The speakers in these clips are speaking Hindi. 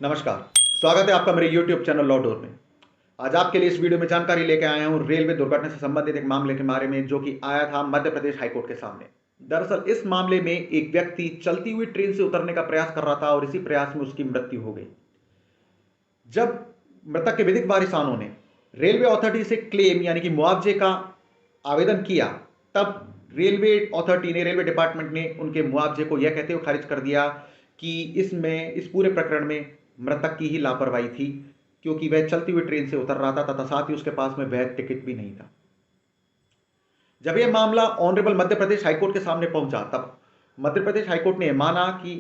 नमस्कार। स्वागत है आपका मेरे YouTube चैनल लॉ डोर में। आज आपके लिए इस वीडियो में जानकारी लेके आया हूं रेलवे दुर्घटना से संबंधित एक मामले के बारे में, जो कि आया था मध्य प्रदेश हाईकोर्ट के सामने। दरअसल इस मामले में एक व्यक्ति चलती हुई ट्रेन से उतरने का प्रयास कर रहा था और इसी प्रयास में उसकी मृत्यु हो गई। जब मृतक के विधिक वारिसानों ने रेलवे अथॉरिटी से क्लेम यानी कि मुआवजे का आवेदन किया, तब रेलवे डिपार्टमेंट ने उनके मुआवजे को यह कहते हुए खारिज कर दिया कि इस पूरे प्रकरण में मृतक की ही लापरवाही थी, क्योंकि वह चलती हुई ट्रेन से उतर रहा था तथा साथ ही उसके पास में वैध टिकट भी नहीं था। जब यह मामला ऑनरेबल मध्य प्रदेश हाईकोर्ट के सामने पहुंचा, तब मध्य प्रदेश हाईकोर्ट ने माना कि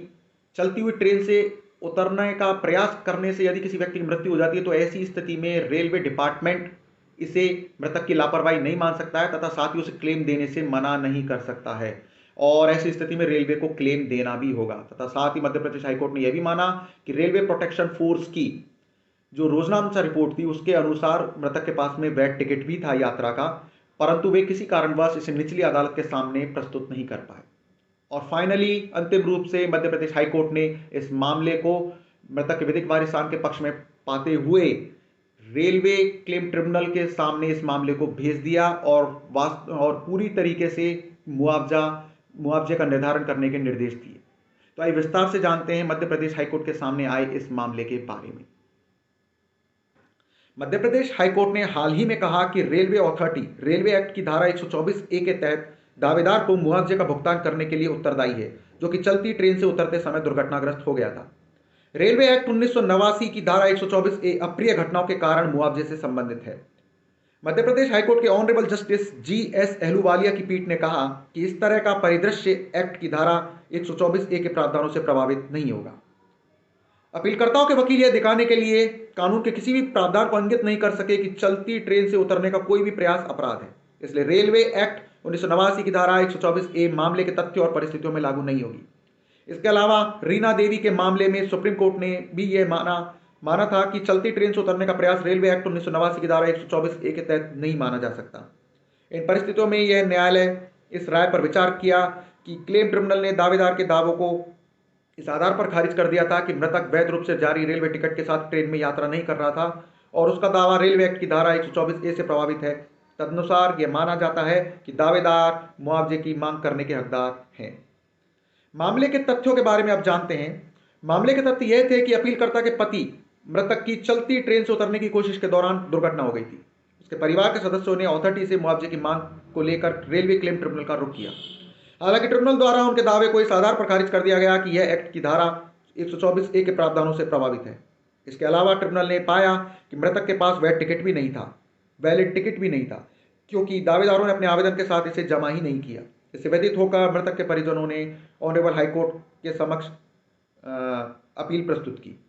चलती हुई ट्रेन से उतरने का प्रयास करने से यदि किसी व्यक्ति की मृत्यु हो जाती है, तो ऐसी स्थिति में रेलवे डिपार्टमेंट इसे मृतक की लापरवाही नहीं मान सकता है तथा साथ ही उसे क्लेम देने से मना नहीं कर सकता है, और ऐसी स्थिति में रेलवे को क्लेम देना भी होगा। तथा साथ ही मध्य प्रदेश हाईकोर्ट ने यह भी माना कि रेलवे प्रोटेक्शन फोर्स की जो रोजनामचा रिपोर्ट थी, उसके अनुसार मृतक के पास में वैध टिकट भी था यात्रा का, परंतु वे किसी कारणवश इसे निचली अदालत के सामने प्रस्तुत नहीं कर पाए। और फाइनली अंतिम रूप से मध्य प्रदेश हाईकोर्ट ने इस मामले को मृतक के विधिक वारिसान के पक्ष में पाते हुए रेलवे क्लेम ट्रिब्यूनल के सामने इस मामले को भेज दिया और पूरी तरीके से मुआवजे का निर्धारण करने के निर्देश दिए। तो आइए विस्तार से जानते हैं मध्य प्रदेश हाईकोर्ट के सामने आए इस मामले के बारे में। मध्य प्रदेश हाईकोर्ट ने हाल ही में कहा कि रेलवे अथॉरिटी रेलवे एक्ट की धारा 124 ए के तहत दावेदार को मुआवजे का भुगतान करने के लिए उत्तरदायी है, जो कि चलती ट्रेन से उतरते समय दुर्घटनाग्रस्त हो गया था। रेलवे एक्ट 1989 की धारा 124 ए अप्रिय घटनाओं के कारण मुआवजे से संबंधित है। मध्य प्रदेश हाईकोर्ट के ऑनरेबल जस्टिस जी.एस. अहलूवालिया की पीठ ने कहा कि इस तरह का परिदृश्य एक्ट की धारा 124 ए के प्रावधानों से प्रभावित नहीं होगा। अपीलकर्ताओं के वकील यह दिखाने के लिए कानून के किसी भी प्रावधान को इंगित नहीं कर सके कि चलती ट्रेन से उतरने का कोई भी प्रयास अपराध है, इसलिए रेलवे एक्ट 1989 की धारा 124 ए मामले के तथ्यों और परिस्थितियों में लागू नहीं होगी। इसके अलावा रीना देवी के मामले में सुप्रीम कोर्ट ने भी यह माना था कि चलती ट्रेन से उतरने का प्रयास रेलवे एक्ट 1989 की धारा 124 ए के तहत नहीं माना जा सकता। इन परिस्थितियों में यह न्यायालय इस राय पर विचार किया कि क्लेम ट्रिब्यूनल ने दावेदार के दावों को इस आधार पर खारिज कर दिया था कि मृतक वैध रूप से जारी रेलवे टिकट के साथ ट्रेन में यात्रा नहीं कर रहा था और उसका दावा रेलवे एक्ट की धारा 124 ए से प्रभावित है। तदनुसार यह माना जाता है कि दावेदार मुआवजे की मांग करने के हकदार हैं। मामले के तथ्यों के बारे में अब जानते हैं। मामले के तथ्य यह थे कि अपीलकर्ता के पति मृतक की चलती ट्रेन से उतरने की कोशिश के दौरान दुर्घटना हो गई थी। उसके परिवार के सदस्यों ने अथॉरिटी से मुआवजे की मांग को लेकर रेलवे क्लेम ट्रिब्यूनल का रुख किया। हालांकि ट्रिब्यूनल द्वारा उनके दावे को इस आधार पर खारिज कर दिया गया कि यह एक्ट की धारा 124 ए के प्रावधानों से प्रभावित है। इसके अलावा ट्रिब्यूनल ने पाया कि मृतक के पास वैलिड टिकट भी नहीं था, क्योंकि दावेदारों ने अपने आवेदन के साथ इसे जमा ही नहीं किया। इससे व्यतीत होकर मृतक के परिजनों ने ऑनरेबल हाईकोर्ट के समक्ष अपील प्रस्तुत की।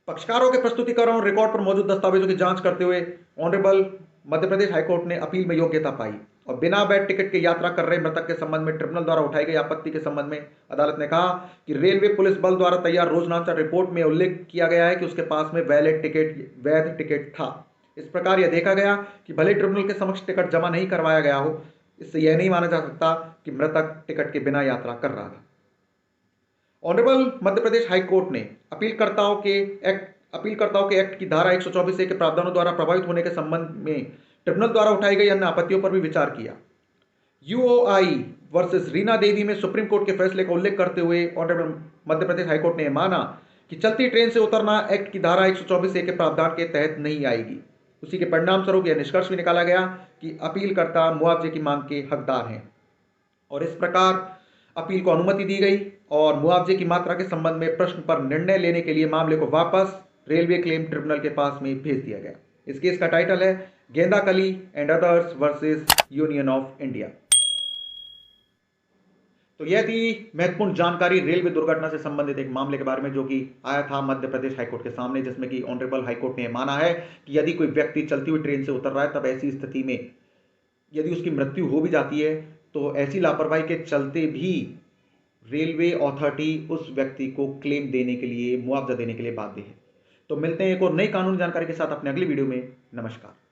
पक्षकारों के प्रस्तुतिकरण और रिकॉर्ड पर मौजूद दस्तावेजों की जांच करते हुए ऑनरेबल मध्य प्रदेश हाईकोर्ट ने अपील में योग्यता पाई और बिना वैध टिकट के यात्रा कर रहे मृतक के संबंध में ट्रिब्यूनल द्वारा उठाई गई आपत्ति के संबंध में अदालत ने कहा कि रेलवे पुलिस बल द्वारा तैयार रोजनामचा रिपोर्ट में उल्लेख किया गया है कि उसके पास में वैध टिकट था। इस प्रकार यह देखा गया कि भले ट्रिब्यूनल के समक्ष टिकट जमा नहीं करवाया गया हो, इससे यह नहीं माना जा सकता कि मृतक टिकट के बिना यात्रा कर रहा था। ऑनरेबल मध्य प्रदेश हाईकोर्ट ने अपीलकर्ताओं के एक्ट की धारा 124 ए के प्रावधानों द्वारा प्रभावित होने के संबंध में ट्रिब्यूनल द्वारा उठाई गई अन्य आपत्तियों पर भी विचार किया। यूओआई वर्सेस रीना देवी में सुप्रीम कोर्ट के फैसले का उल्लेख करते हुए ऑनरेबल मध्य प्रदेश हाईकोर्ट ने माना कि चलती ट्रेन से उतरना एक्ट की धारा 124 ए के प्रावधान के तहत नहीं आएगी। उसी के परिणाम स्वरूप यह निष्कर्ष भी निकाला गया कि अपीलकर्ता मुआवजे की मांग के हकदार हैं और इस प्रकार अपील को अनुमति दी गई और मुआवजे की मात्रा के संबंध में प्रश्न पर निर्णय लेने के लिए मामले को वापस रेलवे क्लेम ट्रिब्यूनल के पास में भेज दिया गया। इस केस का टाइटल है Gendakali and others versus Union of India. तो यह थी महत्वपूर्ण जानकारी रेलवे दुर्घटना से संबंधित एक मामले के बारे में, जो कि आया था मध्य प्रदेश हाईकोर्ट के सामने, जिसमें कि ऑनरेबल हाईकोर्ट ने माना है कि यदि कोई व्यक्ति चलती हुई ट्रेन से उतर रहा है, तब ऐसी स्थिति में यदि उसकी मृत्यु हो भी जाती है, तो ऐसी लापरवाही के चलते भी रेलवे अथॉरिटी उस व्यक्ति को क्लेम देने के लिए, मुआवजा देने के लिए बाध्य है। तो मिलते हैं एक और नई कानूनी जानकारी के साथ अपने अगली वीडियो में। नमस्कार।